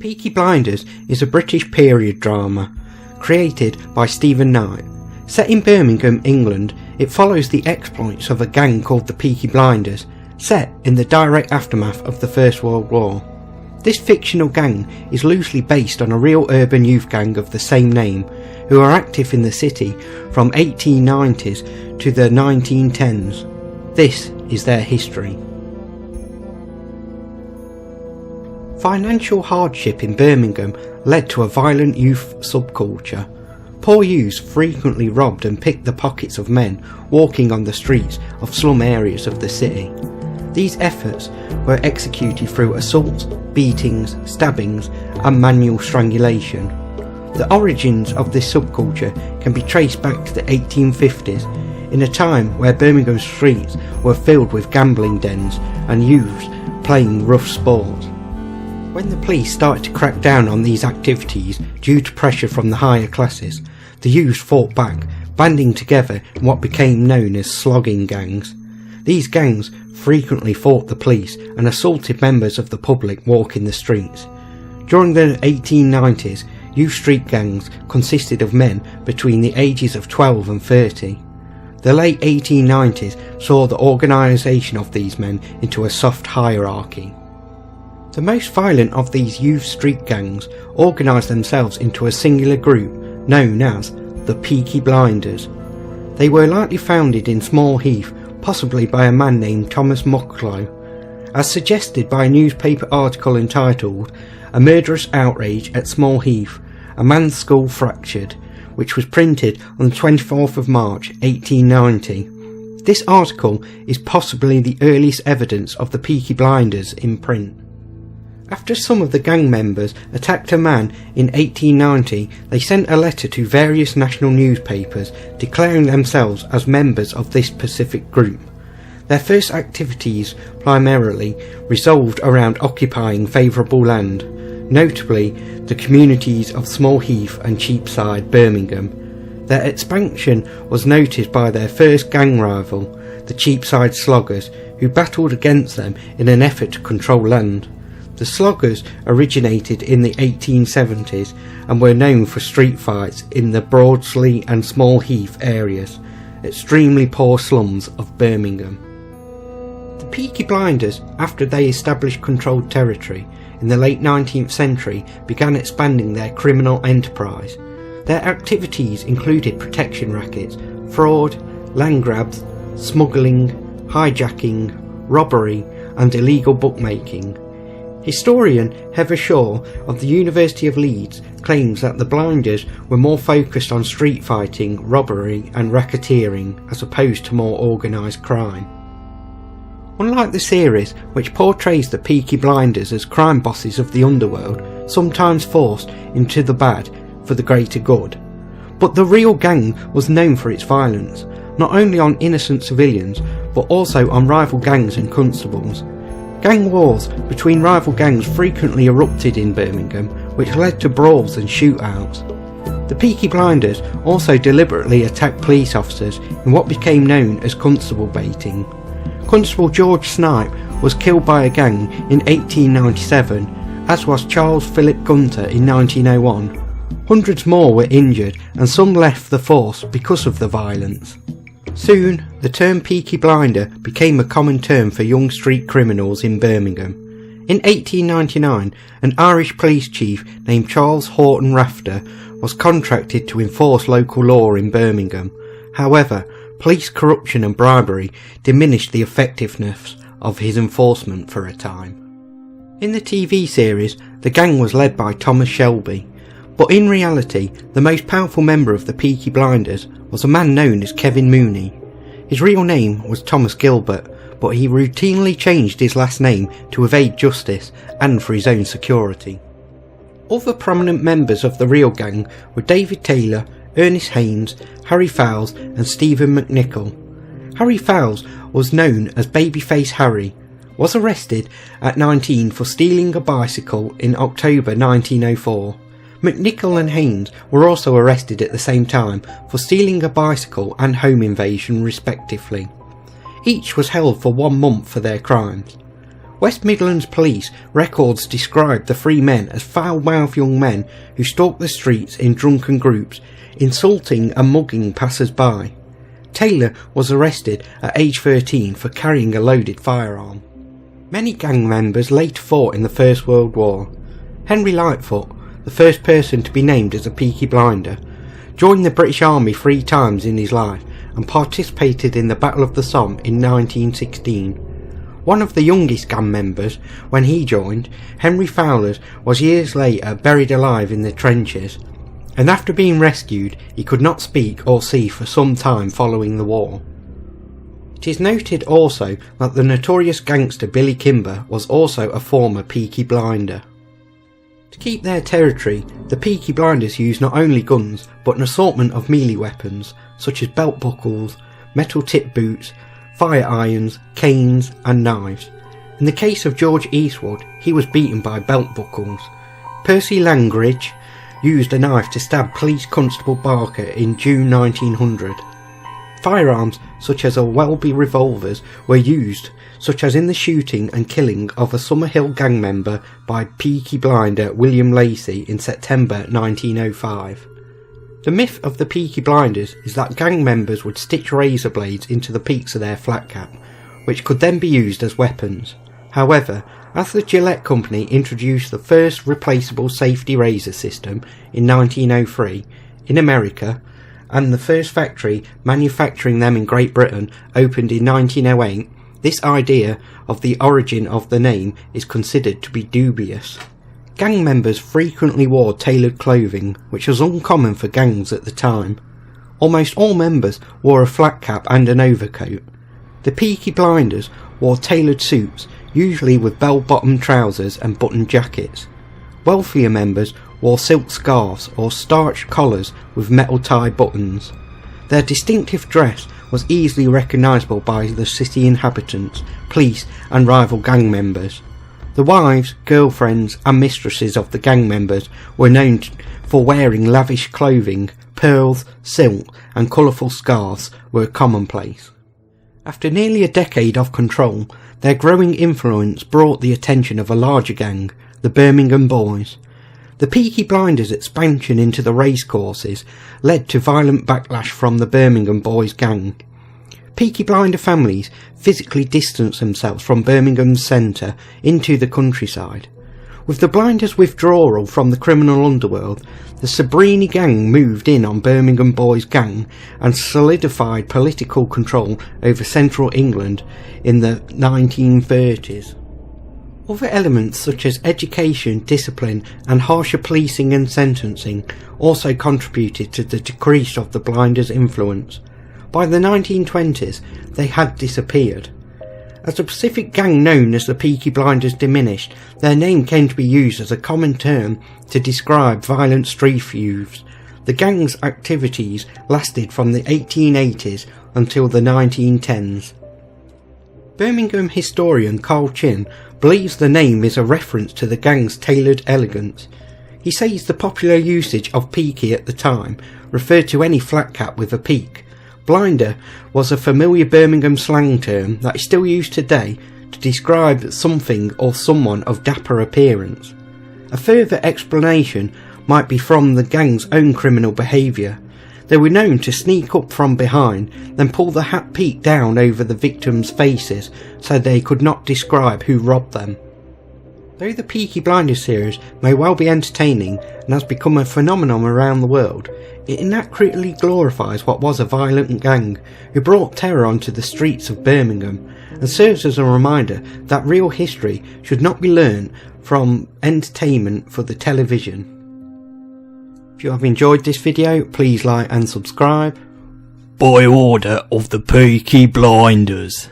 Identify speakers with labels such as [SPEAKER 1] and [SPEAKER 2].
[SPEAKER 1] Peaky Blinders is a British period drama created by Stephen Knight. Set in Birmingham, England, it follows the exploits of a gang called the Peaky Blinders, set in the direct aftermath of the First World War. This fictional gang is loosely based on a real urban youth gang of the same name, who are active in the city from 1890s to the 1910s. This is their history. Financial hardship in Birmingham led to a violent youth subculture. Poor youths frequently robbed and picked the pockets of men walking on the streets of slum areas of the city. These efforts were executed through assaults, beatings, stabbings and manual strangulation. The origins of this subculture can be traced back to the 1850s, in a time where Birmingham streets were filled with gambling dens and youths playing rough sports. When the police started to crack down on these activities due to pressure from the higher classes, the youths fought back, banding together in what became known as slogging gangs. These gangs frequently fought the police and assaulted members of the public walking the streets. During the 1890s, youth street gangs consisted of men between the ages of 12 and 30. The late 1890s saw the organisation of these men into a soft hierarchy. The most violent of these youth street gangs organised themselves into a singular group known as the Peaky Blinders. They were likely founded in Small Heath, possibly by a man named Thomas Mucklow. As suggested by a newspaper article entitled "A Murderous Outrage at Small Heath, a Man's Skull Fractured," which was printed on the 24th of March 1890. This article is possibly the earliest evidence of the Peaky Blinders in print. After some of the gang members attacked a man in 1890, they sent a letter to various national newspapers declaring themselves as members of this specific group. Their first activities primarily revolved around occupying favourable land, notably the communities of Small Heath and Cheapside, Birmingham. Their expansion was noted by their first gang rival, the Cheapside Sloggers, who battled against them in an effort to control land. The Sloggers originated in the 1870s and were known for street fights in the Broadsley and Small Heath areas, extremely poor slums of Birmingham. The Peaky Blinders, after they established controlled territory in the late 19th century, began expanding their criminal enterprise. Their activities included protection rackets, fraud, land grabs, smuggling, hijacking, robbery and illegal bookmaking. Historian Heather Shaw of the University of Leeds claims that the Blinders were more focused on street fighting, robbery and racketeering as opposed to more organised crime. Unlike the series, which portrays the Peaky Blinders as crime bosses of the underworld, sometimes forced into the bad for the greater good, but the real gang was known for its violence, not only on innocent civilians but also on rival gangs and constables. Gang wars between rival gangs frequently erupted in Birmingham, which led to brawls and shootouts. The Peaky Blinders also deliberately attacked police officers in what became known as constable baiting. Constable George Snipe was killed by a gang in 1897, as was Charles Philip Gunter in 1901. Hundreds more were injured and some left the force because of the violence. Soon, the term Peaky Blinder became a common term for young street criminals in Birmingham. In 1899, an Irish police chief named Charles Horton Rafter was contracted to enforce local law in Birmingham. However, police corruption and bribery diminished the effectiveness of his enforcement for a time. In the TV series, the gang was led by Thomas Shelby, but in reality, the most powerful member of the Peaky Blinders was a man known as Kevin Mooney. His real name was Thomas Gilbert, but he routinely changed his last name to evade justice and for his own security. Other prominent members of the real gang were David Taylor, Ernest Haynes, Harry Fowles and Stephen McNichol. Harry Fowles was known as Babyface Harry, was arrested at 19 for stealing a bicycle in October 1904. McNichol and Haynes were also arrested at the same time for stealing a bicycle and home invasion respectively. Each was held for 1 month for their crimes. West Midlands police records describe the three men as foul-mouthed young men who stalked the streets in drunken groups, insulting and mugging passers-by. Taylor was arrested at age 13 for carrying a loaded firearm. Many gang members later fought in the First World War. Henry Lightfoot, the first person to be named as a Peaky Blinder, joined the British Army 3 times in his life and participated in the Battle of the Somme in 1916. One of the youngest gang members when he joined, Henry Fowles, was years later buried alive in the trenches, and after being rescued he could not speak or see for some time following the war. It is noted also that the notorious gangster Billy Kimber was also a former Peaky Blinder. To keep their territory, the Peaky Blinders used not only guns but an assortment of melee weapons such as belt buckles, metal tipped boots, fire irons, canes and knives. In the case of George Eastwood, he was beaten by belt buckles. Percy Langridge used a knife to stab Police Constable Barker in June 1900. Firearms such as Welby revolvers were used, such as in the shooting and killing of a Summerhill gang member by Peaky Blinder William Lacey in September 1905. The myth of the Peaky Blinders is that gang members would stitch razor blades into the peaks of their flat cap, which could then be used as weapons. However, as the Gillette Company introduced the first replaceable safety razor system in 1903 in America, and the first factory manufacturing them in Great Britain opened in 1908, this idea of the origin of the name is considered to be dubious. Gang members frequently wore tailored clothing, which was uncommon for gangs at the time. Almost all members wore a flat cap and an overcoat. The Peaky Blinders wore tailored suits, usually with bell-bottom trousers and buttoned jackets. Wealthier members wore silk scarves or starched collars with metal tie buttons. Their distinctive dress was easily recognisable by the city inhabitants, police and rival gang members. The wives, girlfriends and mistresses of the gang members were known for wearing lavish clothing. Pearls, silk and colourful scarves were commonplace. After nearly a decade of control, their growing influence brought the attention of a larger gang, the Birmingham Boys. The Peaky Blinders' expansion into the racecourses led to violent backlash from the Birmingham Boys gang. Peaky Blinder families physically distanced themselves from Birmingham's centre into the countryside. With the Blinders' withdrawal from the criminal underworld, the Sabrini gang moved in on Birmingham Boys gang and solidified political control over central England in the 1930s. Other elements such as education, discipline and harsher policing and sentencing also contributed to the decrease of the Blinders' influence. By the 1920s they had disappeared. As the Pacific gang known as the Peaky Blinders diminished, their name came to be used as a common term to describe violent street feuds. The gang's activities lasted from the 1880s until the 1910s. Birmingham historian Carl Chin believes the name is a reference to the gang's tailored elegance. He says the popular usage of peaky at the time referred to any flat cap with a peak. Blinder was a familiar Birmingham slang term that is still used today to describe something or someone of dapper appearance. A further explanation might be from the gang's own criminal behaviour. They were known to sneak up from behind, then pull the hat peak down over the victims' faces so they could not describe who robbed them. Though the Peaky Blinders series may well be entertaining and has become a phenomenon around the world, it inaccurately glorifies what was a violent gang who brought terror onto the streets of Birmingham, and serves as a reminder that real history should not be learnt from entertainment for the television. If you have enjoyed this video, please like and subscribe.
[SPEAKER 2] By order of the Peaky Blinders.